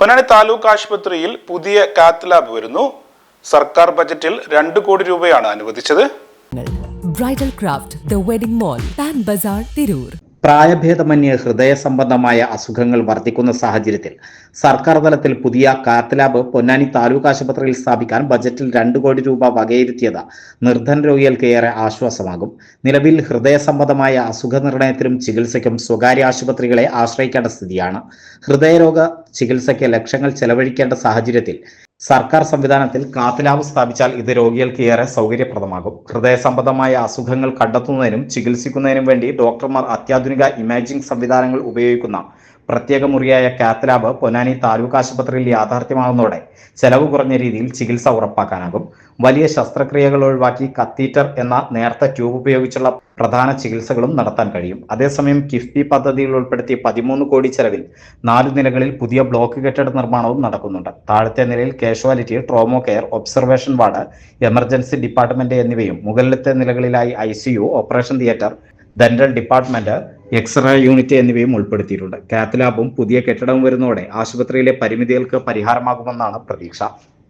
പൊന്നാനി താലൂക്ക് ആശുപത്രിയിൽ പുതിയ cath lab വരുന്നു. സർക്കാർ ബജറ്റിൽ 2 കോടി രൂപയാണ് അനുവദിച്ചത്. Bridal craft the wedding mall, Pan Bazaar, Tirur. പ്രായഭേദമന്യേ ഹൃദയ സംബന്ധമായ അസുഖങ്ങൾ വർദ്ധിക്കുന്ന സാഹചര്യത്തിൽ സർക്കാർ തലത്തിൽ പുതിയ കാത്ത് ലാബ് പൊന്നാനി താലൂക്ക് ആശുപത്രിയിൽ സ്ഥാപിക്കാൻ ബജറ്റിൽ 2 കോടി രൂപ വകയിരുത്തിയത് നിർധന രോഗികൾക്ക് ഏറെ ആശ്വാസമാകും. നിലവിൽ ഹൃദയ സംബന്ധമായ അസുഖ നിർണയത്തിനും ചികിത്സയ്ക്കും സ്വകാര്യ ആശുപത്രികളെ ആശ്രയിക്കേണ്ട സ്ഥിതിയാണ്. ഹൃദയരോഗ ചികിത്സയ്ക്ക് ലക്ഷങ്ങൾ ചെലവഴിക്കേണ്ട സാഹചര്യത്തിൽ സർക്കാർ സംവിധാനത്തിൽ കാത്ത് ലാബ് സ്ഥാപിച്ചാൽ ഇത് രോഗികൾക്ക് ഏറെ സൗകര്യപ്രദമാകും. ഹൃദയ സംബന്ധമായ അസുഖങ്ങൾ കണ്ടെത്തുന്നതിനും ചികിത്സിക്കുന്നതിനും വേണ്ടി ഡോക്ടർമാർ അത്യാധുനിക ഇമേജിംഗ് സംവിധാനങ്ങൾ ഉപയോഗിക്കുന്ന പ്രത്യേക മുറിയായ കാത്ത് ലാബ് പൊന്നാനി താലൂക്ക് ആശുപത്രിയിൽ യാഥാർത്ഥ്യമാകുന്നതോടെ ചെലവ് കുറഞ്ഞ രീതിയിൽ ചികിത്സ ഉറപ്പാക്കാനാകും. വലിയ ശസ്ത്രക്രിയകൾ ഒഴിവാക്കി കത്തീറ്റർ എന്ന നേർത്ത ട്യൂബ് ഉപയോഗിച്ചുള്ള പ്രധാന ചികിത്സകളും നടത്താൻ കഴിയും. അതേസമയം കിഫ്ബി പദ്ധതിയിൽ ഉൾപ്പെടുത്തി 13 കോടി ചെലവിൽ 4 നിലകളിൽ പുതിയ ബ്ലോക്ക് കെട്ടിട നിർമ്മാണവും നടക്കുന്നുണ്ട്. താഴത്തെ നിലയിൽ casualty, trauma care, observation ward, emergency department എന്നിവയും മുകളിലത്തെ നിലകളിലായി ICU, operation theatre, dental department, x-ray unit എന്നിവയും ഉൾപ്പെടുത്തിയിട്ടുണ്ട്. കാത്ത് ലാബും പുതിയ കെട്ടിടവും വരുന്നതോടെ ആശുപത്രിയിലെ പരിമിതികൾക്ക് പരിഹാരമാകുമെന്നാണ് പ്രതീക്ഷ.